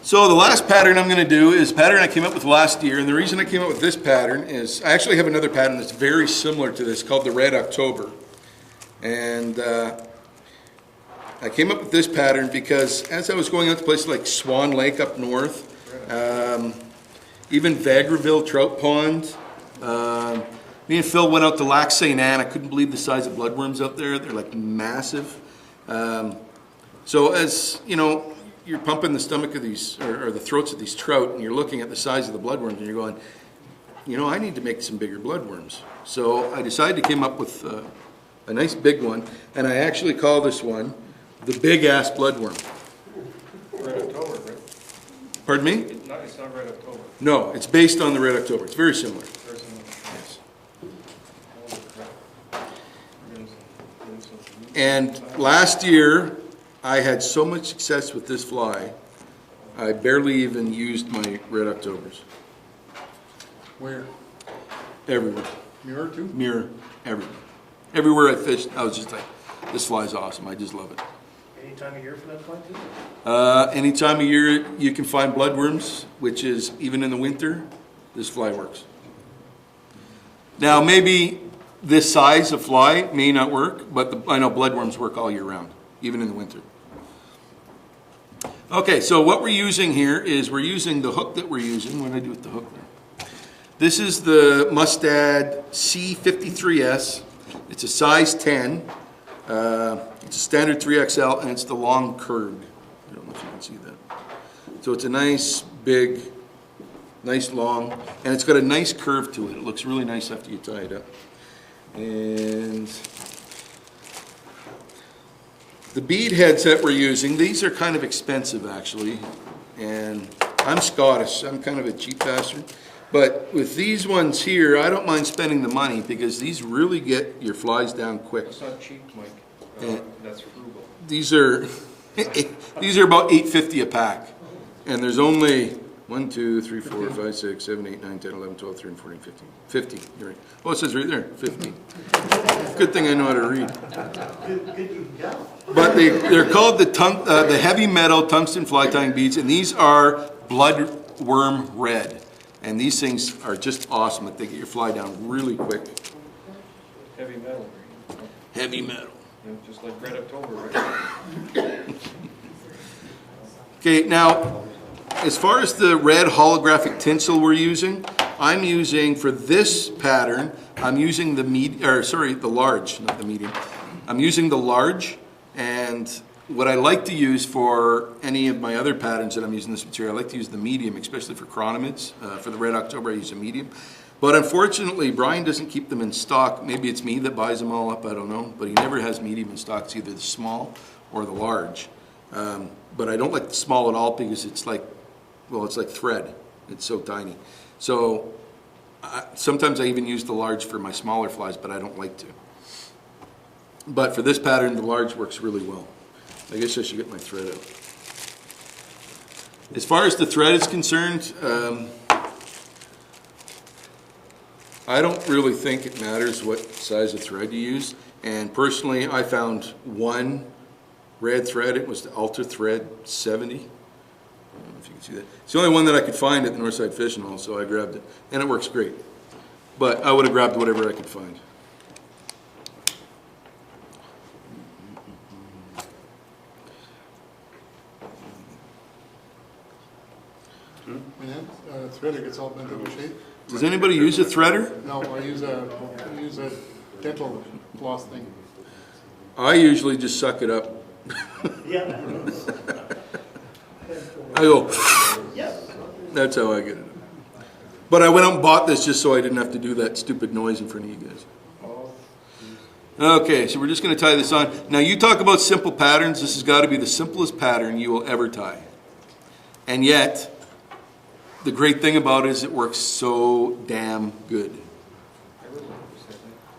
So the last pattern I'm going to do is a pattern I came up with last year, and the reason I came up with this pattern is I actually have another pattern that's very similar to this called the Red October. And I came up with this pattern because as I was going out to places like Swan Lake up north, even Vagreville Trout Pond, me and Phil went out to Lac St. Anne. I couldn't believe the size of bloodworms out there. They're like massive. So as you know, you're pumping the stomach of these, or the throats of these trout, and you're looking at the size of the bloodworms, and you're going, you know, I need to make some bigger bloodworms. So I decided to come up with a nice big one, and I actually call this one the Big Ass Bloodworm. Red October, right? Pardon me? It's not Red October. No, it's based on the Red October. It's very similar. Very similar. Yes. And last year, I had so much success with this fly, I barely even used my Red Octobers. Where? Everywhere. Mirror too? Mirror, everywhere. Everywhere I fished, I was just like, this fly's awesome. I just love it. Any time of year for that fly too? Any time of year you can find bloodworms, which is even in the winter, this fly works. Now maybe this size of fly may not work, but I know bloodworms work all year round, even in the winter. Okay, so what we're using here is we're using the hook that we're using. What did I do with the hook there? This is the Mustad C53S. It's a size 10. It's a standard 3XL, and it's the long curved. I don't know if you can see that. So it's a nice, big, nice long, and it's got a nice curve to it. It looks really nice after you tie it up. And the bead headset we're using, these are kind of expensive actually, and I'm Scottish, I'm kind of a cheap bastard. But with these ones here, I don't mind spending the money because these really get your flies down quick. That's not cheap, Mike. That's frugal. These are these are about $8.50 a pack, and there's only 1, 2, 3, 4, 5, 6, 7, 8, 9, 10, 11, 12, 13, 14, 15. 50, you're right. Oh, it says right there, 50. Good thing I know how to read. But they're called the heavy metal tungsten fly tying beads, and these are bloodworm red. And these things are just awesome. They get your fly down really quick. Heavy metal. Heavy metal. Yeah, just like Red October, right? Okay, now, as far as the red holographic tinsel we're using, I'm using, for this pattern, I'm using the large, not the medium. I'm using the large, and what I like to use for any of my other patterns that I'm using this material, I like to use the medium, especially for chronomids. For the Red October, I use a medium. But unfortunately, Brian doesn't keep them in stock. Maybe it's me that buys them all up, I don't know. But he never has medium in stock. It's either the small or the large. But I don't like the small at all because it's like, well, it's like thread. It's so tiny. So sometimes I even use the large for my smaller flies, but I don't like to. But for this pattern, the large works really well. I guess I should get my thread out. As far as the thread is concerned, I don't really think it matters what size of thread you use. And personally, I found one red thread. It was the Ultra Thread 70. I don't know if you can see that. It's the only one that I could find at the Northside Fishing Hall, so I grabbed it. And it works great. But I would have grabbed whatever I could find. When that threader gets all bent into shape. Does anybody use a threader? No, I use a dental floss thing. I usually just suck it up. Yeah. I go, Yeah. that's how I get it. But I went out and bought this just so I didn't have to do that stupid noise in front of you guys. Okay, so we're just going to tie this on. Now you talk about simple patterns. This has got to be the simplest pattern you will ever tie. And yet, the great thing about it is it works so damn good.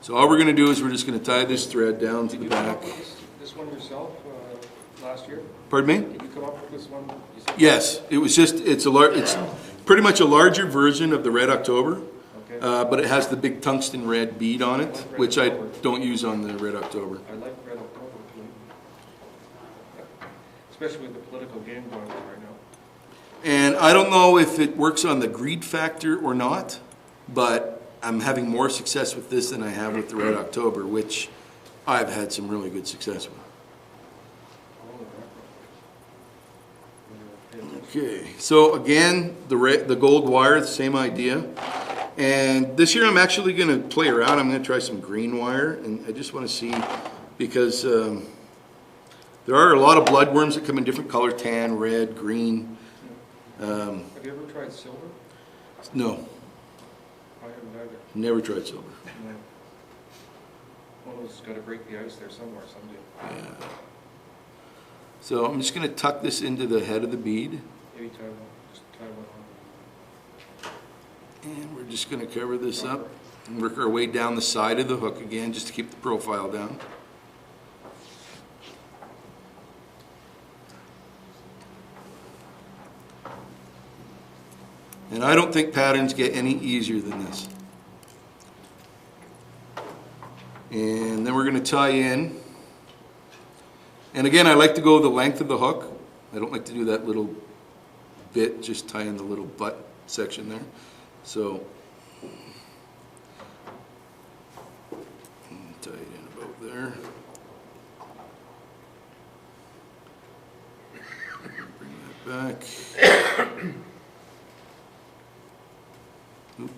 So all we're going to do is we're just going to tie this thread down to the back. This one yourself last year? Pardon me? Did you come up with this one? Yes, it was just, it's pretty much a larger version of the Red October. Okay. But it has the big tungsten red bead on it, which I don't use on the Red October. I like Red October too. Especially with the political game going on right now. And I don't know if it works on the greed factor or not, but I'm having more success with this than I have with the Red October, which I've had some really good success with. Okay, so again, the gold wire, the same idea. And this year I'm actually going to play around. I'm going to try some green wire, and I just want to see, because there are a lot of bloodworms that come in different color, tan, red, green. Have you ever tried silver? No, I haven't either. never tried silver. No. One of us has got to break the ice there somewhere someday. Yeah. So I'm just going to tuck this into the head of the bead, Maybe tie one, just tie one on. and we're just going to cover this up and work our way down the side of the hook again, just to keep the profile down. And I don't think patterns get any easier than this. And then we're going to tie in. And again, I like to go the length of the hook. I don't like to do that little bit, just tie in the little butt section there. So, tie it in about there. Bring that back. Oop.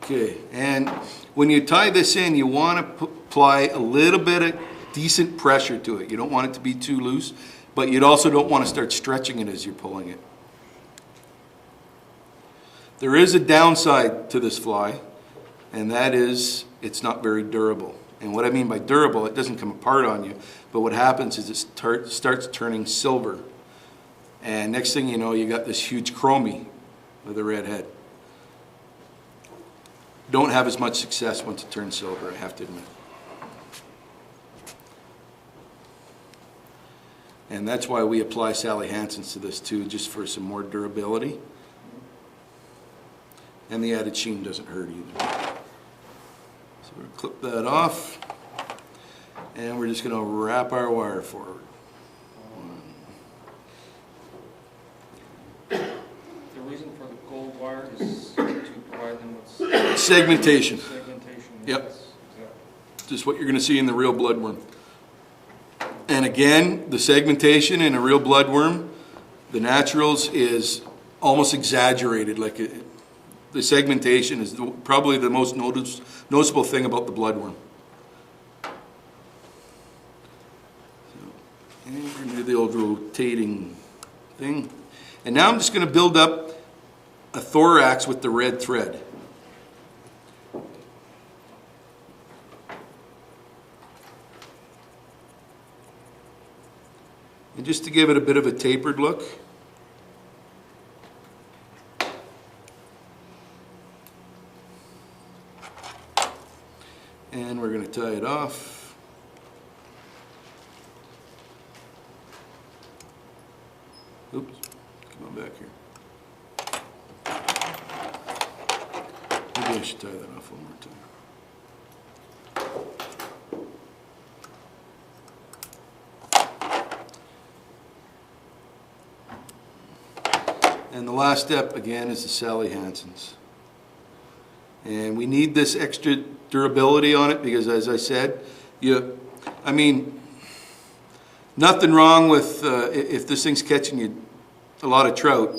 Okay, and when you tie this in, you want to apply a little bit of decent pressure to it. You don't want it to be too loose, but you also don't want to start stretching it as you're pulling it. There is a downside to this fly, and that is it's not very durable. And what I mean by durable, it doesn't come apart on you, but what happens is it starts turning silver. And next thing you know, you got this huge chromie with a red head. Don't have as much success once it turns silver, I have to admit. And that's why we apply Sally Hansen's to this too, just for some more durability. And the added sheen doesn't hurt either. So we're going to clip that off, and we're just going to wrap our wire forward. The reason for the gold wire is to provide them with Segmentation. segmentation. Yep. Yes, exactly. Just what you're going to see in the real bloodworm. And again, the segmentation in a real bloodworm, the naturals is almost exaggerated. Like the segmentation is probably the most noticeable thing about the bloodworm. And we're going to do the old rotating thing. And now I'm just going to build up a thorax with the red thread. And just to give it a bit of a tapered look. And we're going to tie it off. Oops, come on back here. Maybe I should tie that off one more time. And the last step, again, is the Sally Hansen's. And we need this extra durability on it because, as I said, nothing wrong with if this thing's catching you a lot of trout,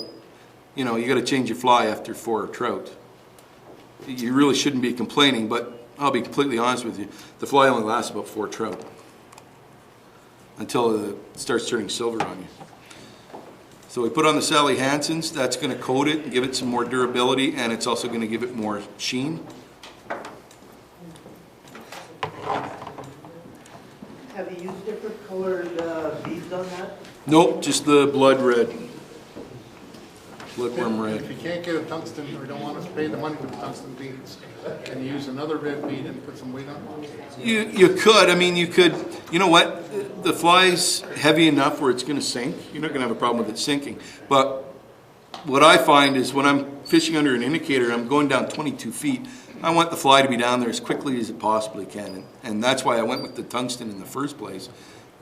you got to change your fly after 4 trout. You really shouldn't be complaining, but I'll be completely honest with you. The fly only lasts about 4 trout until it starts turning silver on you. So we put on the Sally Hansen's. That's going to coat it and give it some more durability, and it's also going to give it more sheen. Have you used different colored beads on that? Nope, just the blood red. Bloodworm If red. you can't get a tungsten, or don't want to pay the money for the tungsten beads, can you use another red bead and put some weight on it? You could. You could. You know what? The fly's heavy enough where it's going to sink. You're not going to have a problem with it sinking. But what I find is when I'm fishing under an indicator, I'm going down 22 feet. I want the fly to be down there as quickly as it possibly can. And that's why I went with the tungsten in the first place,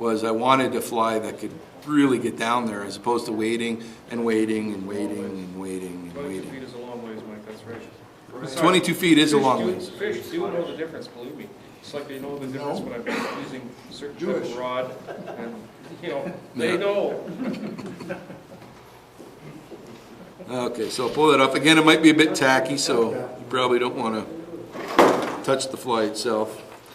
was I wanted a fly that could really get down there as opposed to waiting and waiting and waiting and waiting and 22 feet waiting. is a long ways, Mike, that's right. Besides, 22 feet is a fish long do- ways. Fish do know the difference, believe me. It's like they know the difference when I'm using a certain type of rod, and, you know, they Yeah. know. Okay, so I'll pull that up. Again, it might be a bit tacky, so you probably don't want to touch the fly itself.